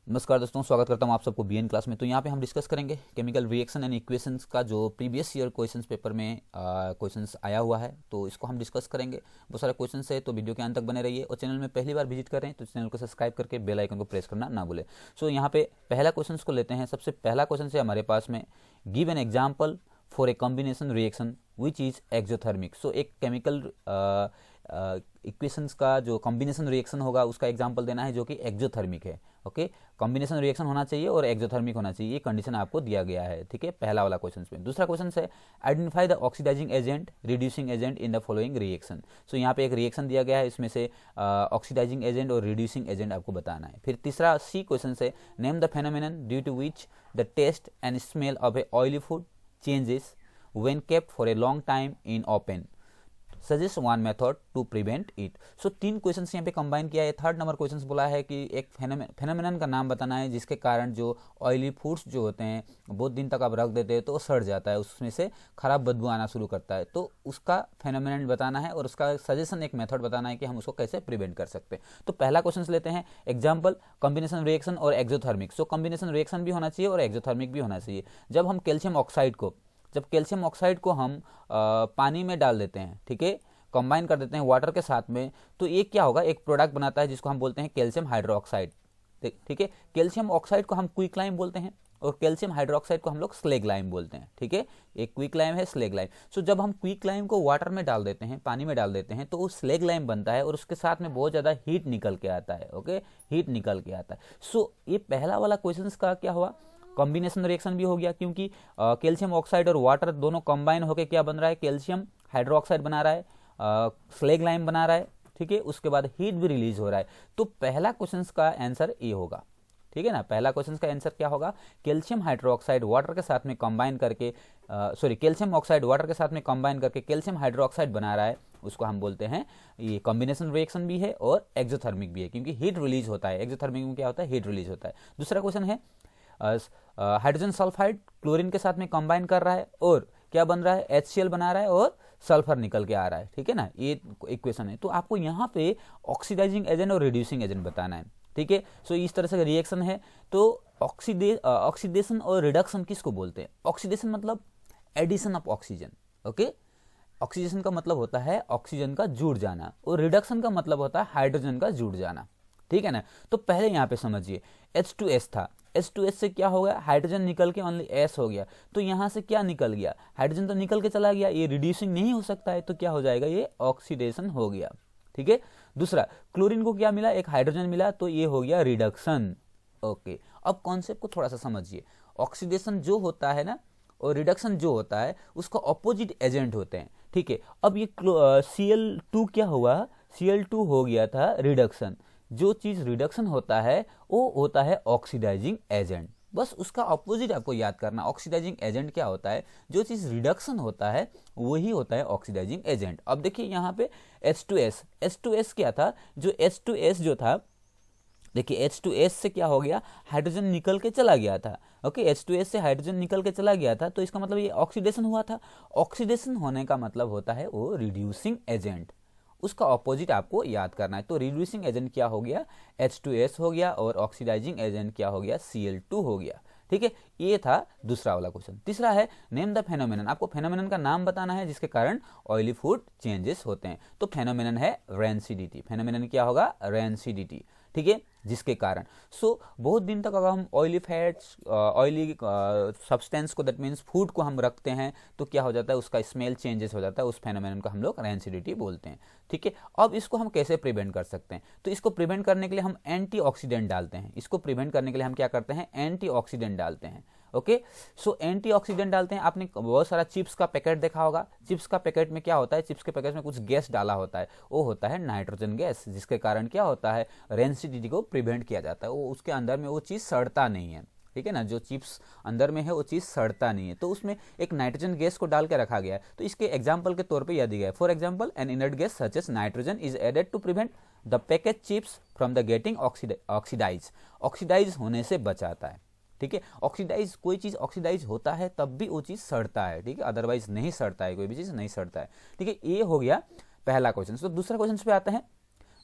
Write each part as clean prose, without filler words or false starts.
नमस्कार दोस्तों, स्वागत करता हूं आप सबको बीएन क्लास में। तो यहाँ पे हम डिस्कस करेंगे केमिकल रिएक्शन एंड इक्वेशंस का जो प्रीवियस ईयर क्वेश्चंस पेपर में क्वेश्चंस आया हुआ है, तो इसको हम डिस्कस करेंगे। बहुत सारे क्वेश्चंस है, तो वीडियो के अंत तक बने रहिए। और चैनल में पहली बार विजिट कर रहे हैं तो चैनल को सब्सक्राइब करके बेल आइकन को प्रेस करना ना भूलें। सो यहाँ पे पहला क्वेश्चन को लेते हैं। सबसे पहला क्वेश्चन है हमारे पास में, give an example for a combination reaction which is exothermic. So एक केमिकल इक्वेशंस का जो कॉम्बिनेशन रिएक्शन होगा उसका एग्जांपल देना है जो कि एक्सोथर्मिक है। ओके, कॉम्बिनेशन रिएक्शन होना चाहिए और एक्सोथर्मिक होना चाहिए, ये कंडीशन आपको दिया गया है। ठीक है, पहला वाला क्वेश्चन में। दूसरा क्वेश्चन है, identify the oxidising agent reducing agent in the following reaction. So यहाँ पे एक रिएक्शन दिया गया है, इसमें से ऑक्सीडाइजिंग एजेंट और रिड्यूसिंग एजेंट आपको बताना है। फिर तीसरा सी क्वेश्चन है, name the phenomenon due to which the taste and smell of a oily food changes when kept for a long time in open, suggest one method to prevent it. So तीन question यहाँ पे combine किया है। Third number question बोला है कि एक phenomenon का नाम बताना है जिसके कारण जो ऑयली फूड्स जो होते हैं बहुत दिन तक आप रख देते हैं तो सड़ जाता है, उसमें से खराब बदबू आना शुरू करता है, तो उसका फेनोमेनन बताना है और उसका सजेशन एक मेथड बताना है कि हम उसको कैसे प्रिवेंट कर सकते हैं। तो पहला क्वेश्चन लेते हैं, एग्जाम्पल कॉम्बिनेशन रिएक्शन और एक्सोथर्मिक। सो कॉम्बिनेशन रिएक्शन भी होना चाहिए और एक्सोथर्मिक भी होना चाहिए। जब कैल्शियम ऑक्साइड को हम पानी में डाल देते हैं, ठीक है, कंबाइन कर देते हैं वाटर के साथ में, तो ये क्या होगा, एक प्रोडक्ट बनाता है जिसको हम बोलते हैं कैल्शियम हाइड्रोक्साइड। ठीक है, कैल्शियम ऑक्साइड को हम क्विक लाइम बोलते हैं और कैल्शियम हाइड्रोक्साइड को हम लोग स्लेग लाइम बोलते हैं। ठीक है, एक क्विक लाइम है, स्लेग लाइम। सो जब हम क्विक लाइम को वाटर में डाल देते हैं, पानी में डाल देते हैं, तो वो स्लेग लाइम बनता है और उसके साथ में बहुत ज़्यादा हीट निकल के आता है। ओके, हीट निकल के आता है। सो ये पहला वाला क्वेश्चन का क्या हुआ, कॉम्बिनेशन रिएक्शन भी हो गया, क्योंकि कैल्शियम ऑक्साइड और वाटर दोनों कंबाइन होकर क्या बन रहा है, कैल्शियम हाइड्रोक्साइड बना रहा है, स्लेग लाइम बना रहा है। ठीक है, उसके बाद हीट भी रिलीज हो रहा है। तो पहला क्वेश्चन का आंसर ये होगा। ठीक है ना, पहला क्वेश्चन का आंसर क्या होगा, कैल्शियम हाइड्रोक्साइड वाटर के साथ में कंबाइन करके कैल्शियम ऑक्साइड वाटर के साथ में कंबाइन करके कैल्शियम हाइड्रोक्साइड बना रहा है, उसको हम बोलते हैं ये कॉम्बिनेशन रिएक्शन भी है और एक्सोथर्मिक भी है, क्योंकि हीट रिलीज होता है। एक्सोथर्मिक में क्या होता है, हीट रिलीज होता है। दूसरा क्वेश्चन है, हाइड्रोजन सल्फाइड क्लोरीन के साथ में कंबाइन कर रहा है और क्या बन रहा है, HCl बना रहा है और सल्फर निकल के आ रहा है। ठीक है ना, ये इक्वेशन है। तो आपको यहाँ पे ऑक्सीडाइजिंग एजेंट और रिड्यूसिंग एजेंट बताना है। ठीक है, सो इस तरह से रिएक्शन है। तो ऑक्सीडेशन और रिडक्शन किसको बोलते हैं, ऑक्सीडेशन मतलब addition of oxygen. Okay, oxidation का मतलब होता है ऑक्सीजन का जुड़ जाना और रिडक्शन का मतलब होता है हाइड्रोजन का जुड़ जाना। ठीक है ना, तो पहले यहाँ पे समझिए, H2S था, H2S से क्या हो गया, हाइड्रोजन निकल के ओनली S हो गया। तो यहाँ से क्या निकल गया, हाइड्रोजन तो निकल के चला गया, ये रिड्यूसिंग नहीं हो सकता है, तो क्या हो जाएगा, ये ऑक्सीडेशन हो गया। ठीक है, दूसरा क्लोरीन को क्या मिला, एक हाइड्रोजन मिला, तो ये हो गया रिडक्शन। ओके, अब कॉन्सेप्ट को थोड़ा सा समझिए। ऑक्सीडेशन जो होता है ना और रिडक्शन जो होता है उसका ऑपोजिट एजेंट होते हैं। ठीक है, अब ये Cl2 क्या हुआ, Cl2 हो गया था रिडक्शन। जो चीज रिडक्शन होता है वो होता है ऑक्सीडाइजिंग एजेंट। बस उसका ऑपोजिट आपको याद करना, ऑक्सीडाइजिंग एजेंट क्या होता है, जो चीज रिडक्शन होता है वही होता है ऑक्सीडाइजिंग एजेंट। अब देखिए यहाँ पे H2S क्या था, जो H2S जो था, देखिए H2S से क्या हो गया, हाइड्रोजन निकल के चला गया था। ओके, H2S से हाइड्रोजन निकल के चला गया था, तो इसका मतलब ये ऑक्सीडेशन हुआ था। ऑक्सीडेशन होने का मतलब होता है वो रिड्यूसिंग एजेंट, उसका ऑपोजिट आपको याद करना है। तो रिड्यूसिंग एजेंट क्या हो गया, H2S हो गया, और ऑक्सीडाइजिंग एजेंट क्या हो गया, Cl2 हो गया। ठीक है, ये था दूसरा वाला क्वेश्चन। तीसरा है, नेम द फेनोमेनन। आपको फेनोमेनन का नाम बताना है जिसके कारण ऑयली फूड चेंजेस होते हैं। तो फेनोमेनन है रेंसिडिटी। फेनोमेनन क्या होगा, रेंसिडिटी। ठीक है, जिसके कारण बहुत दिन तक अगर हम ऑयली फैट्स, ऑयली सब्सटेंस को, दैट मीन्स फूड को हम रखते हैं, तो क्या हो जाता है, उसका स्मेल चेंजेस हो जाता है। उस फेनोमेनन को हम लोग रेंसिडिटी बोलते हैं। ठीक है, अब इसको हम कैसे प्रिवेंट कर सकते हैं, तो इसको प्रिवेंट करने के लिए हम एंटीऑक्सीडेंट डालते हैं। इसको प्रिवेंट करने के लिए हम क्या करते हैं, एंटीऑक्सीडेंट डालते हैं। ओके, सो एंटीऑक्सीडेंट डालते हैं। आपने बहुत सारा चिप्स का पैकेट देखा होगा, चिप्स का पैकेट में क्या होता है, चिप्स के पैकेट में कुछ गैस डाला होता है, वो होता है नाइट्रोजन गैस, जिसके कारण क्या होता है, रेंसिडिटी को प्रिवेंट किया जाता है। वो उसके अंदर में वो चीज़ सड़ता नहीं है। ठीक है ना, जो चिप्स अंदर में है वो चीज़ सड़ता नहीं है, तो उसमें एक नाइट्रोजन गैस को डाल के रखा गया है। तो इसके एग्जाम्पल के तौर पे यह दिया गया है, for example an inert gas such as nitrogen is added to prevent the package chips from the getting oxidize होने से बचाता है। ठीक है, ऑक्सीडाइज, कोई चीज़ ऑक्सीडाइज होता है तब भी वो चीज़ सड़ता है। ठीक है, अदरवाइज नहीं सड़ता है, कोई भी चीज़ नहीं सड़ता है। ठीक है, ये हो गया पहला क्वेश्चन। तो दूसरा क्वेश्चन पे आते हैं।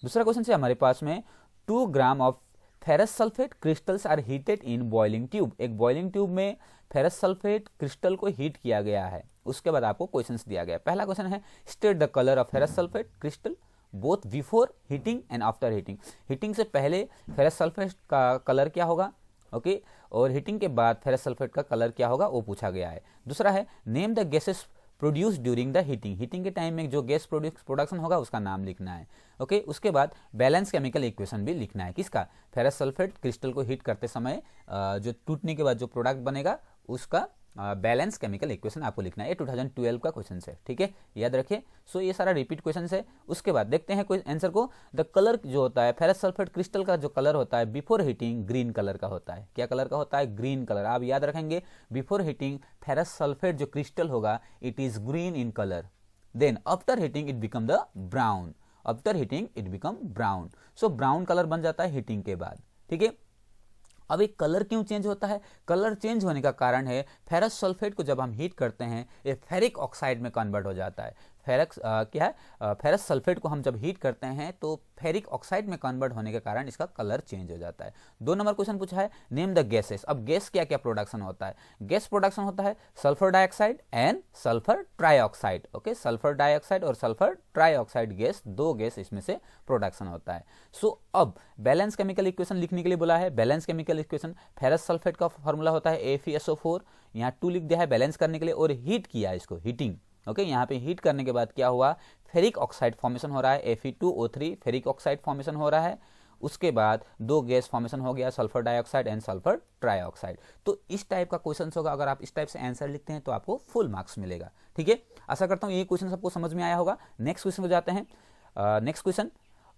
दूसरा क्वेश्चन से हमारे पास में 2 gram of ferrous sulphate crystals are heated in boiling tube, एक बॉइलिंग ट्यूब में फेरस सल्फेट क्रिस्टल को हीट किया गया है। उसके बाद आपको क्वेश्चंस दिया गया है। पहला क्वेश्चन है state the colour of ferrous sulphate crystal both before heating and after heating, heating से पहले फेरस सल्फेट का कलर क्या होगा, ओके, और हीटिंग के बाद फेरस सल्फेट का कलर क्या होगा वो पूछा गया है। दूसरा है name the gases produce during the heating, heating के टाइम में जो गैस प्रोडक्शन होगा उसका नाम लिखना है, ओके। उसके बाद बैलेंस केमिकल इक्वेशन भी लिखना है, किसका, फेरस सल्फेट क्रिस्टल को हीट करते समय जो टूटने के बाद जो प्रोडक्ट बनेगा उसका बैलेंस केमिकल इक्वेशन आपको लिखना है। ये 2012 का क्वेश्चन है, ठीक है, याद रखिए। सो ये सारा रिपीट क्वेश्चन है। उसके बाद देखते हैं कोई आंसर को। द कलर जो होता है फेरस सल्फेट क्रिस्टल का जो कलर होता है बिफोर हीटिंग ग्रीन कलर का होता है। क्या कलर का होता है, ग्रीन कलर। आप याद रखेंगे बिफोर हीटिंग फेरस सल्फेट जो क्रिस्टल होगा it is green in colour, then after heating it become the brown, after heating it become brown. So brown colour बन जाता है हीटिंग के बाद, ठीक है। अब एक कलर क्यों चेंज होता है, कलर चेंज होने का कारण है फेरस सल्फेट को जब हम हीट करते हैं ये फेरिक ऑक्साइड में कन्वर्ट हो जाता है। क्या है, फेरस सल्फेट को हम जब हीट करते हैं तो फेरिक ऑक्साइड में कन्वर्ट होने के कारण इसका कलर चेंज हो जाता है। 2 नंबर क्वेश्चन पूछा है नेम द गैसेस। अब गैस क्या क्या प्रोडक्शन होता है, गैस प्रोडक्शन होता है sulphur dioxide and sulphur trioxide, okay. Sulphur dioxide और सल्फर ट्राइऑक्साइड गैस, 2 गैस इसमें से प्रोडक्शन होता है। सो अब बैलेंस केमिकल इक्वेशन लिखने के लिए बोला है। Balance chemical equation ferrous sulphate का फॉर्मूला होता है FeSO4, यहाँ 2 लिख दिया है बैलेंस करने के लिए, और हीट किया इसको, हीटिंग, ओके। यहाँ पे हीट करने के बाद क्या हुआ, फेरिक ऑक्साइड फॉर्मेशन हो रहा है Fe2O3 फेरिक ऑक्साइड फॉर्मेशन हो रहा है। उसके बाद 2 गैस फॉर्मेशन हो गया sulphur dioxide and sulphur trioxide. तो इस टाइप का क्वेश्चन होगा, अगर आप इस टाइप से आंसर लिखते हैं तो आपको फुल मार्क्स मिलेगा, ठीक है। आशा करता हूँ ये क्वेश्चन सबको समझ में आया होगा। नेक्स्ट क्वेश्चन को जाते हैं। नेक्स्ट क्वेश्चन,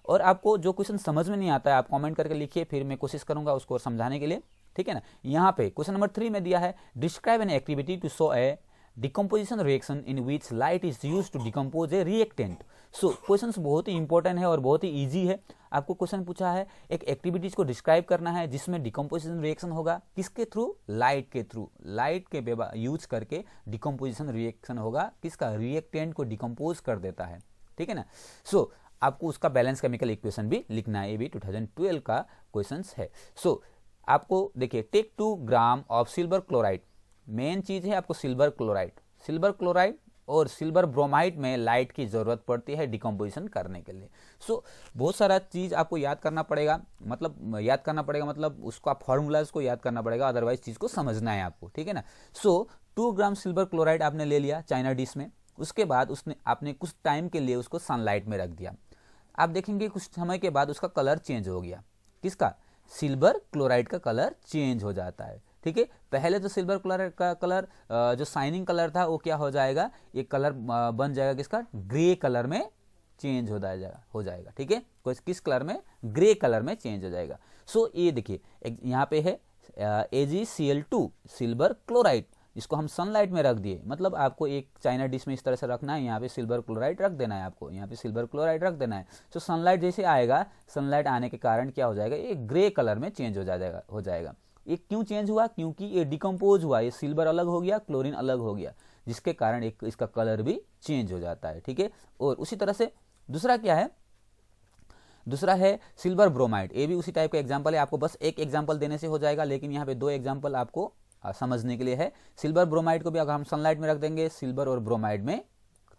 और आपको जो क्वेश्चन समझ में नहीं आता है आप कमेंट करके लिखिए, फिर मैं कोशिश करूंगा उसको समझाने के लिए, ठीक है ना। यहाँ पे क्वेश्चन नंबर 3 में दिया है describe an activity to show a decomposition reaction in which light is use to decompose a reactant. So question बहुत ही इंपॉर्टेंट है और बहुत ही ईजी है। आपको क्वेश्चन पूछा है एक एक्टिविटीज को डिस्क्राइब करना है जिसमें डिकम्पोजिशन रिएक्शन होगा, किसके थ्रू, लाइट के थ्रू, लाइट के यूज करके डिकम्पोजिशन रिएक्शन होगा, किसका, रिएक्टेंट को डिकम्पोज कर देता है, ठीक है ना। सो आपको उसका बैलेंस केमिकल इक्वेशन भी लिखना है, ये भी 2012 का क्वेश्चन है। सो आपको देखिए take 2 gram of silver chloride, main चीज है आपको सिल्वर क्लोराइड, सिल्वर क्लोराइड और सिल्वर ब्रोमाइड में लाइट की जरूरत पड़ती है डिकम्पोजिशन करने के लिए। सो बहुत सारा चीज आपको याद करना पड़ेगा, मतलब उसका फॉर्मूलाज को याद करना पड़ेगा, अदरवाइज चीज को समझना है आपको, ठीक है ना। सो 2 ग्राम सिल्वर क्लोराइड आपने ले लिया चाइना डिश में, उसके बाद आपने कुछ टाइम के लिए उसको सनलाइट में रख दिया। आप देखेंगे कुछ समय के बाद उसका कलर चेंज हो गया, किसका, सिल्वर क्लोराइड का कलर चेंज हो जाता है, ठीक है। पहले तो सिल्वर क्लोराइड का कलर जो शाइनिंग कलर था वो क्या हो जाएगा, ये कलर बन जाएगा किसका, ग्रे कलर में चेंज हो जाएगा, ठीक है। किस कलर में, ग्रे कलर में चेंज हो जाएगा। सो ये देखिए यहाँ पे है AgCl2 सिल्वर क्लोराइड, जिसको हम सनलाइट में रख दिए, मतलब आपको एक चाइना डिश में इस तरह से रखना है, यहाँ पे सिल्वर क्लोराइड रख देना है, आपको यहाँ पे सिल्वर क्लोराइड रख देना है। तो सनलाइट जैसे आएगा, सनलाइट आने के कारण क्या हो जाएगा, ये ग्रे कलर में चेंज हो जाएगा। ये क्यों चेंज हुआ, क्योंकि ये डिकम्पोज हुआ, ये सिल्वर अलग हो गया, क्लोरीन अलग हो गया, जिसके कारण एक इसका कलर भी चेंज हो जाता है, ठीक है। और उसी तरह से दूसरा क्या है, दूसरा है सिल्वर ब्रोमाइड, ये भी उसी टाइप का एग्जाम्पल है। आपको बस एक एग्जाम्पल देने से हो जाएगा, लेकिन यहाँ पे 2 एग्जाम्पल आपको समझने के लिए है। सिल्वर ब्रोमाइड को भी अगर हम सनलाइट में रख देंगे, सिल्वर और ब्रोमाइड में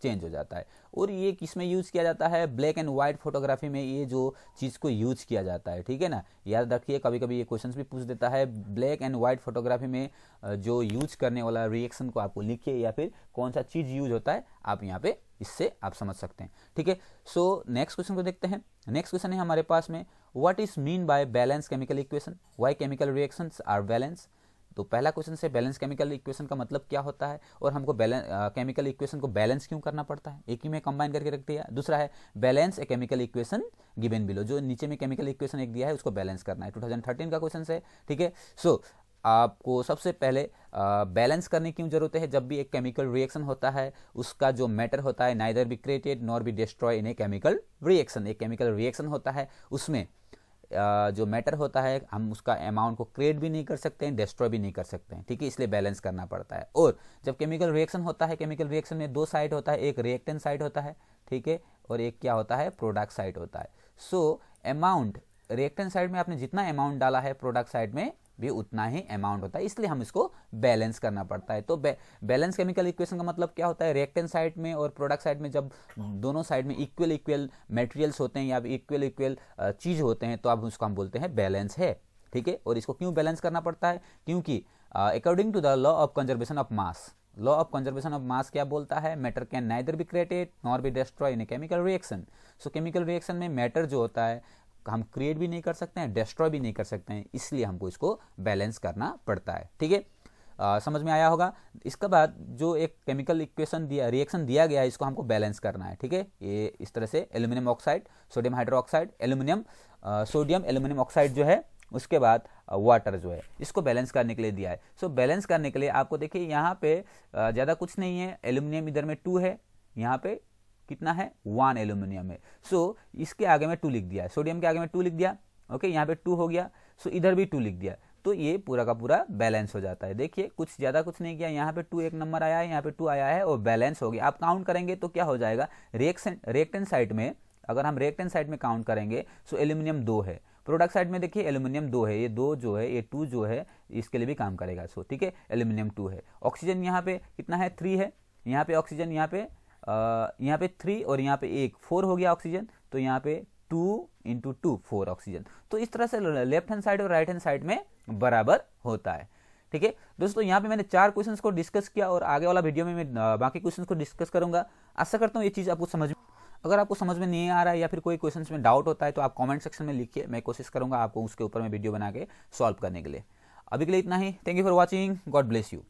चेंज हो जाता है। और ये किस में यूज किया जाता है, ब्लैक एंड व्हाइट फोटोग्राफी में ये जो चीज को यूज किया जाता है, ठीक है ना। याद रखिए कभी कभी ये क्वेश्चंस भी पूछ देता है, ब्लैक एंड व्हाइट फोटोग्राफी में जो यूज करने वाला रिएक्शन को आपको लिखिए, या फिर कौन सा चीज यूज होता है आप यहाँ पे इससे आप समझ सकते हैं, ठीक है। सो नेक्स्ट क्वेश्चन को देखते हैं। नेक्स्ट क्वेश्चन है हमारे पास में, what is mean by balance chemical equation, why chemical reactions are balance. तो पहला क्वेश्चन से बैलेंस केमिकल इक्वेशन का मतलब क्या होता है, और हमको केमिकल इक्वेशन को बैलेंस क्यों करना पड़ता है, एक ही में कंबाइन करके रख दिया। दूसरा है balance a chemical equation given below, जो नीचे में केमिकल इक्वेशन एक दिया है उसको बैलेंस करना है, 2013 का क्वेश्चन है, ठीक है। सो आपको सबसे पहले बैलेंस करने की जरूरत है। जब भी एक केमिकल रिएक्शन होता है उसका जो मैटर होता है neither be created nor be destroy in a chemical reaction. एक केमिकल रिएक्शन होता है उसमें जो मैटर होता है हम उसका अमाउंट को क्रिएट भी नहीं कर सकते हैं, डिस्ट्रॉय भी नहीं कर सकते हैं, ठीक है, इसलिए बैलेंस करना पड़ता है। और जब केमिकल रिएक्शन होता है, केमिकल रिएक्शन में 2 साइड होता है, एक रिएक्टेंट साइड होता है, ठीक है, और एक क्या होता है, प्रोडक्ट साइड होता है। सो अमाउंट रिएक्टेंट साइड में आपने जितना अमाउंट डाला है प्रोडक्ट साइड में भी उतना ही अमाउंट होता है, इसलिए हम इसको बैलेंस करना पड़ता है। तो बैलेंस केमिकल इक्वेशन का मतलब क्या होता है, रिएक्टेंट साइड में और प्रोडक्ट साइड में जब दोनों साइड में इक्वल मटेरियल्स होते हैं या इक्वल चीज होते हैं तो अब उसको हम बोलते हैं बैलेंस है, ठीक है। और इसको क्यों बैलेंस करना पड़ता है, क्योंकि according to the law of conservation of mass, law of conservation of mass क्या बोलता है, matter can neither be created nor be destroy in a chemical reaction. So chemical reaction में मैटर जो होता है हम क्रिएट भी नहीं कर सकते हैं, डिस्ट्रॉय भी नहीं कर सकते हैं, इसलिए हमको इसको बैलेंस करना पड़ता है, ठीक है। समझ में आया होगा। इसके बाद जो एक केमिकल इक्वेशन दिया, रिएक्शन दिया गया है, इसको हमको बैलेंस करना है, ठीक है। ये इस तरह से aluminium oxide, sodium hydroxide, sodium aluminium oxide जो है, उसके बाद वाटर जो है, इसको बैलेंस करने के लिए दिया है। सो बैलेंस करने के लिए आपको देखिए यहाँ पे ज़्यादा कुछ नहीं है, एल्यूमिनियम इधर में 2 है, यहाँ पे कितना है 1 एल्यूमिनियम है। सो इसके आगे में 2 लिख दिया है, सोडियम के आगे में 2 लिख दिया, ओके, यहाँ पे 2 हो गया। सो इधर भी 2 लिख दिया, तो ये पूरा का पूरा बैलेंस हो जाता है। देखिए कुछ ज़्यादा कुछ नहीं किया, यहाँ पे 2 एक नंबर आया है, यहाँ पे 2 आया है और बैलेंस हो गया। आप काउंट करेंगे तो क्या हो जाएगा, रिएक्टेंट साइड में, अगर हम रिएक्टेंट साइड में काउंट करेंगे सो एल्यूमिनियम 2 है, प्रोडक्ट साइड में देखिए एल्यूमिनियम 2 है, ये 2 जो है, ये 2 जो है इसके लिए भी काम करेगा। सो ठीक है, एल्यूमिनियम 2 है। ऑक्सीजन यहाँ पे कितना है, 3 है, यहाँ पे ऑक्सीजन यहाँ पे 3 और यहाँ पे 1 4 हो गया ऑक्सीजन, तो यहाँ पे 2 × 2 4 ऑक्सीजन। तो इस तरह से लेफ्ट हैंड साइड और राइट हैंड साइड में बराबर होता है, ठीक है दोस्तों। यहाँ पे मैंने 4 क्वेश्चंस को डिस्कस किया और आगे वाला वीडियो में मैं बाकी क्वेश्चंस को डिस्कस करूंगा। आशा करता हूँ ये चीज़ आपको समझ में, अगर आपको समझ में नहीं आ रहा है या फिर कोई क्वेश्चंस में डाउट होता है तो आप कमेंट सेक्शन में लिखिए, मैं कोशिश करूंगा आपको उसके ऊपर में वीडियो बना के सॉल्व करने के लिए। अभी के लिए इतना ही, thank you for watching, God bless you.